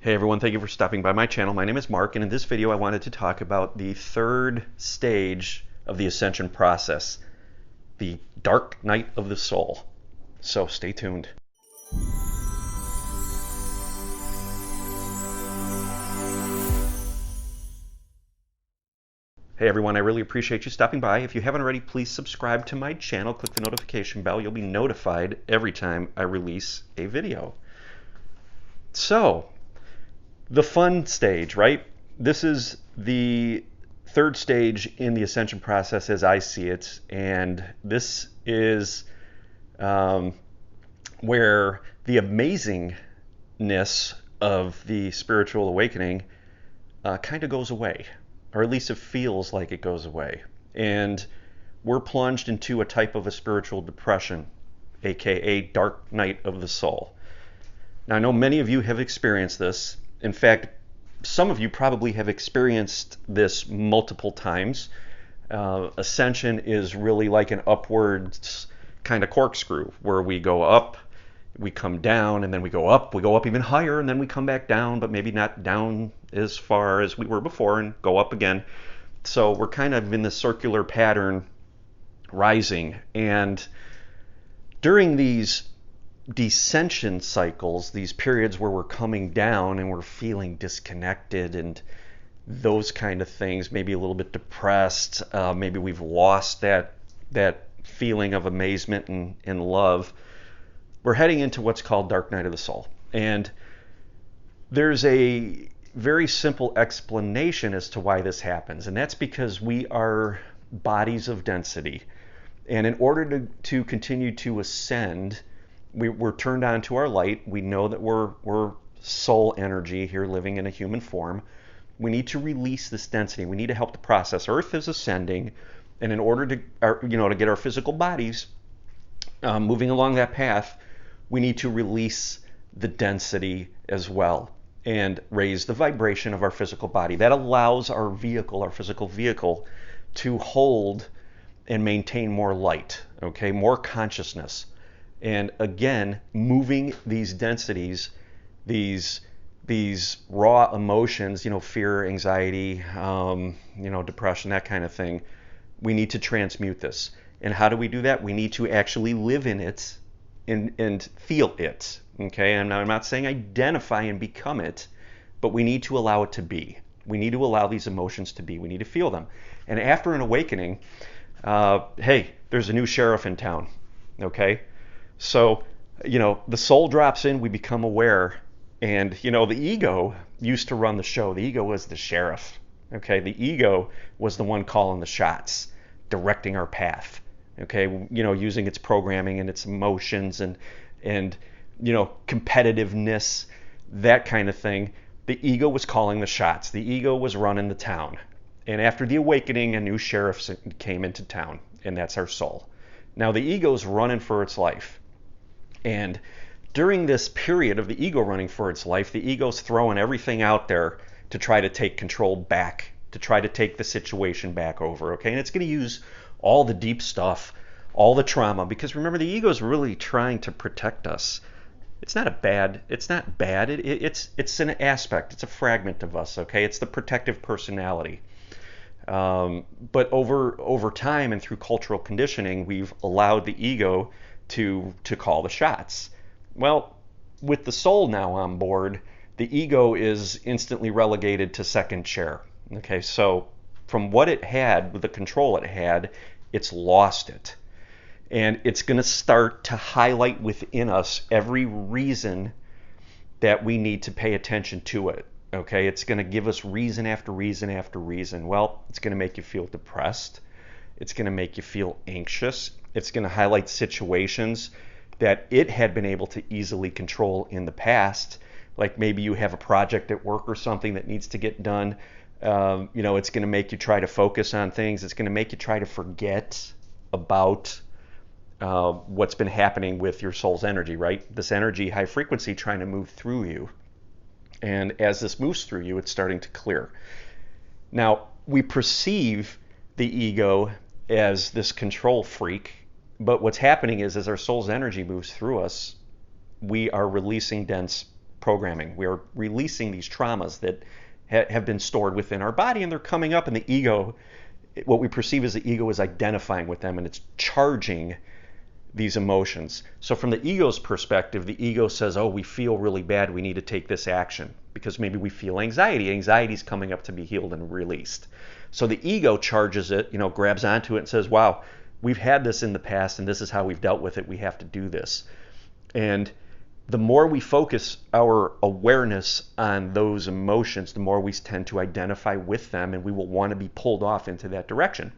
Hey everyone, thank you for stopping by my channel. My name is Mark, and in this video I wanted to talk about the third stage of the Ascension process, the dark night of the soul. So stay tuned. Hey everyone, I really appreciate you stopping by. If you haven't already, please subscribe to my channel. Click the notification bell. You'll be notified every time I release a video. So, the fun stage, right? This is the third stage in the ascension process as I see it, and this is where the amazingness of the spiritual awakening kind of goes away, or at least it feels like it goes away. And we're plunged into a type of a spiritual depression, aka dark night of the soul. Now, I know many of you have experienced this. In fact, some of you probably have experienced this multiple times. Ascension is really like an upwards kind of corkscrew where we go up, we come down, and then we go up even higher, and then we come back down, but maybe not down as far as we were before, and go up again. So we're kind of in this circular pattern rising. And during these descension cycles, these periods where we're coming down and we're feeling disconnected and those kind of things, maybe a little bit depressed, maybe we've lost that feeling of amazement and love, we're heading into what's called dark night of the soul. And there's a very simple explanation as to why this happens, and that's because we are bodies of density, and in order to continue to ascend, we're turned on to our light. We know that we're soul energy here living in a human form. We need to release this density. We need to help the process. Earth is ascending, and in order to get our physical bodies moving along that path, we need to release the density as well and raise the vibration of our physical body. That allows our vehicle, our physical vehicle, to hold and maintain more light, okay, more consciousness. And again, moving these densities, these raw emotions, fear, anxiety, depression, that kind of thing, we need to transmute this. And how do we do that? We need to actually live in it and feel it. Okay, and I'm not saying identify and become it, but we need to allow it to be. We need to allow these emotions to be. We need to feel them. And after an awakening, hey, there's a new sheriff in town. Okay. So, the soul drops in, we become aware, and, the ego used to run the show. The ego was the sheriff, okay? The ego was the one calling the shots, directing our path, okay? Using its programming and its emotions and competitiveness, that kind of thing. The ego was calling the shots. The ego was running the town. And after the awakening, a new sheriff came into town, and that's our soul. Now, the ego's running for its life. And during this period of the ego running for its life, the ego's throwing everything out there to try to take control back, to try to take the situation back over, okay? And it's going to use all the deep stuff, all the trauma, because remember, the ego's really trying to protect us. It's not bad. It's an aspect. It's a fragment of us, okay? It's the protective personality. But over time and through cultural conditioning, we've allowed the ego to call the shots. Well, with the soul now on board, the ego is instantly relegated to second chair. Okay, so from what it had, with the control it had, it's lost it. And it's going to start to highlight within us every reason that we need to pay attention to it. Okay, it's going to give us reason after reason after reason. Well, it's going to make you feel depressed. It's going to make you feel anxious. It's going to highlight situations that it had been able to easily control in the past. Like maybe you have a project at work or something that needs to get done. It's going to make you try to focus on things. It's going to make you try to forget about what's been happening with your soul's energy, right? This energy, high frequency, trying to move through you. And as this moves through you, it's starting to clear. Now, we perceive the ego as this control freak, but what's happening is as our soul's energy moves through us, we are releasing dense programming. We are releasing these traumas that have been stored within our body, and they're coming up, and the ego, what we perceive as the ego, is identifying with them, and it's charging these emotions. So from the ego's perspective, the ego says, oh, we feel really bad, we need to take this action, because maybe we feel anxiety. Anxiety's coming up to be healed and released. So the ego charges it, grabs onto it and says, wow, we've had this in the past, and this is how we've dealt with it. We have to do this. And the more we focus our awareness on those emotions, the more we tend to identify with them, and we will want to be pulled off into that direction,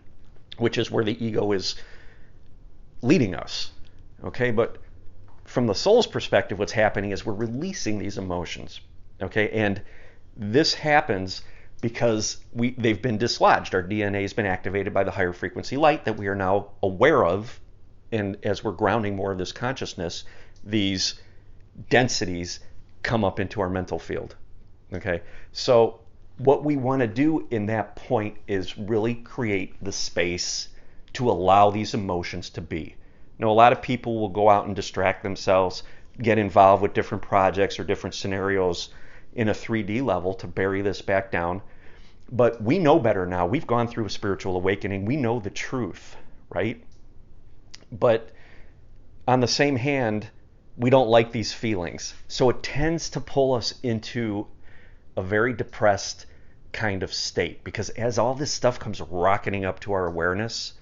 which is where the ego is leading us. Okay, but from the soul's perspective, what's happening is we're releasing these emotions. Okay, and this happens because they've been dislodged. Our DNA has been activated by the higher frequency light that we are now aware of, and as we're grounding more of this consciousness, these densities come up into our mental field. Okay, so what we want to do in that point is really create the space to allow these emotions to be. Now, a lot of people will go out and distract themselves, get involved with different projects or different scenarios in a 3D level to bury this back down. But we know better now. We've gone through a spiritual awakening. We know the truth, right? But on the same hand, we don't like these feelings. So it tends to pull us into a very depressed kind of state, because as all this stuff comes rocketing up to our awareness,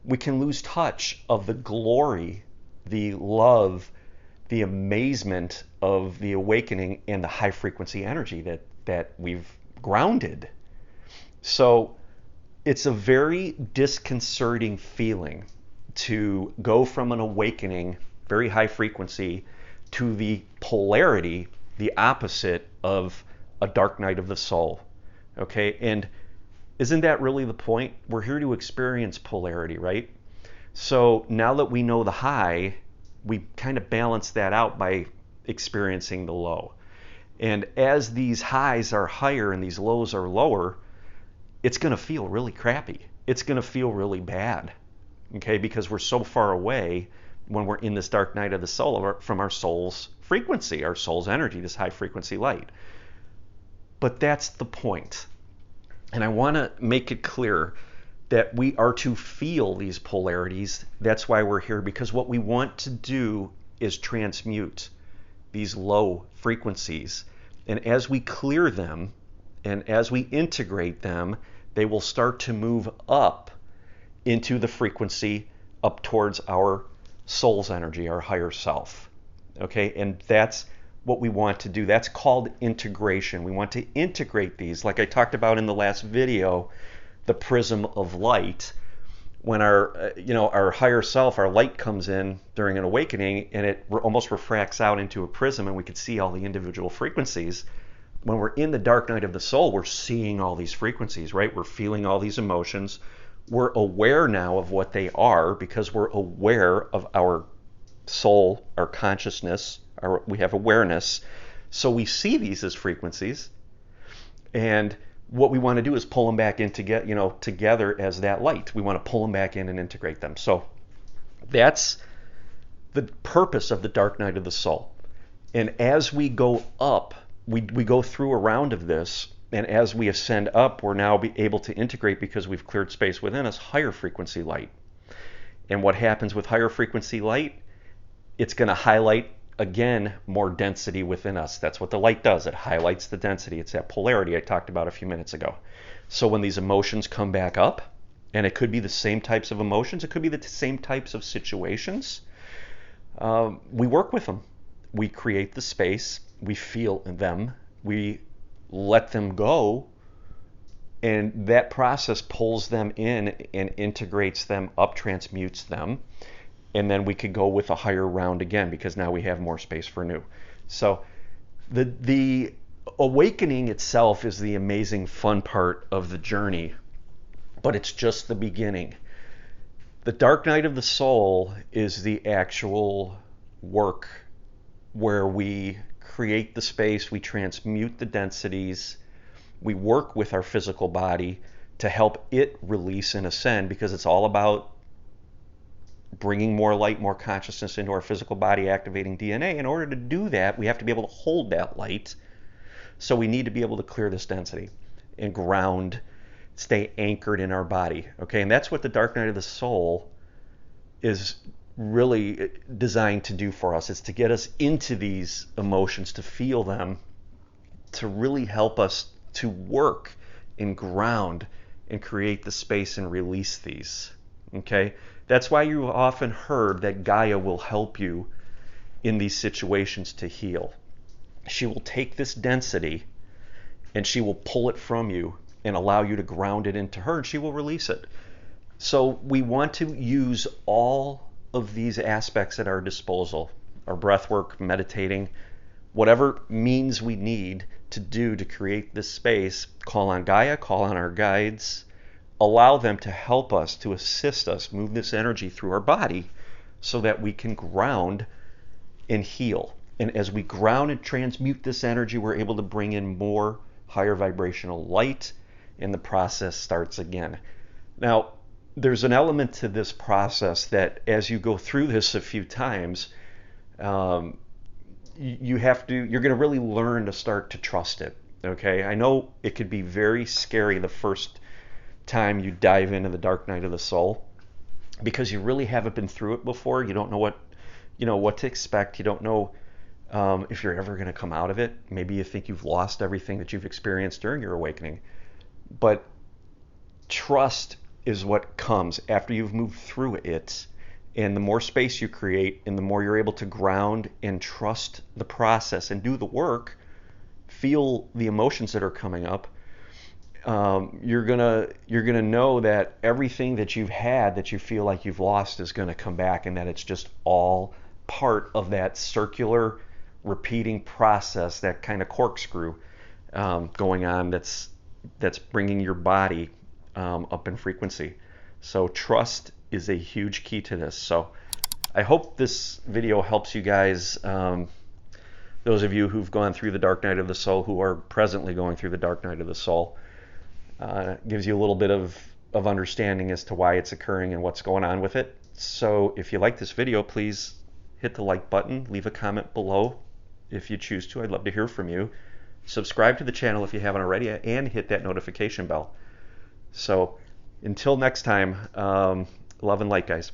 we can lose touch of the glory, the love, the amazement of the awakening and the high frequency energy that we've grounded. So it's a very disconcerting feeling to go from an awakening, very high frequency, to the polarity, the opposite of a dark night of the soul. Okay, and isn't that really the point? We're here to experience polarity, right? So now that we know the high, we kind of balance that out by experiencing the low. And as these highs are higher and these lows are lower, it's going to feel really crappy. It's going to feel really bad, okay? Because we're so far away when we're in this dark night of the soul from our soul's frequency, our soul's energy, this high frequency light. But that's the point. And I want to make it clear that we are to feel these polarities. That's why we're here, because what we want to do is transmute these low frequencies. And as we clear them and as we integrate them, they will start to move up into the frequency up towards our soul's energy, our higher self. Okay, and that's what we want to do. That's called integration. We want to integrate these, like I talked about in the last video, the prism of light. When our higher self, our light comes in during an awakening, and it almost refracts out into a prism, and we can see all the individual frequencies. When we're in the dark night of the soul, we're seeing all these frequencies, right? We're feeling all these emotions. We're aware now of what they are because we're aware of our soul, our consciousness, we have awareness. So we see these as frequencies, and what we want to do is pull them back in together as that light. We want to pull them back in and integrate them. So that's the purpose of the dark night of the soul. And as we go up, we go through a round of this, and as we ascend up, we're now able to integrate, because we've cleared space within us, higher frequency light. And what happens with higher frequency light? It's going to highlight, again, more density within us. That's what the light does. It highlights the density. It's that polarity I talked about a few minutes ago. So when these emotions come back up, and it could be the same types of emotions, it could be the same types of situations, we work with them. We create the space. We feel them. We let them go. And that process pulls them in and integrates them up, transmutes them. And then we could go with a higher round again, because now we have more space for new. So the awakening itself is the amazing fun part of the journey, but it's just the beginning. The dark night of the soul is the actual work where we create the space, we transmute the densities, we work with our physical body to help it release and ascend, because it's all about bringing more light, more consciousness into our physical body, activating DNA. In order to do that, we have to be able to hold that light. So we need to be able to clear this density and ground, stay anchored in our body. Okay, and that's what the dark night of the soul is really designed to do for us. It's to get us into these emotions, to feel them, to really help us to work and ground and create the space and release these. Okay, that's why you often heard that Gaia will help you in these situations to heal. She will take this density and she will pull it from you and allow you to ground it into her, and she will release it. So we want to use all of these aspects at our disposal, our breath work, meditating, whatever means we need to do to create this space. Call on Gaia, call on our guides, allow them to help us, to assist us move this energy through our body so that we can ground and heal. And as we ground and transmute this energy, we're able to bring in more higher vibrational light, and the process starts again. Now, there's an element to this process that as you go through this a few times, you're going to really learn to start to trust it. Okay, I know it could be very scary the first time you dive into the dark night of the soul, because you really haven't been through it before. You don't know what to expect. You don't know if you're ever going to come out of it. Maybe you think you've lost everything that you've experienced during your awakening. But trust is what comes after you've moved through it. And the more space you create and the more you're able to ground and trust the process and do the work, feel the emotions that are coming up, you're gonna know that everything that you've had that you feel like you've lost is going to come back, and that it's just all part of that circular repeating process, that kind of corkscrew going on that's bringing your body up in frequency. So trust is a huge key to this. So I hope this video helps you guys, those of you who've gone through the dark night of the soul, who are presently going through the dark night of the soul. Gives you a little bit of understanding as to why it's occurring and what's going on with it. So if you like this video, please hit the like button, leave a comment below if you choose to. I'd love to hear from you. Subscribe to the channel if you haven't already, and hit that notification bell. So until next time, love and light, guys.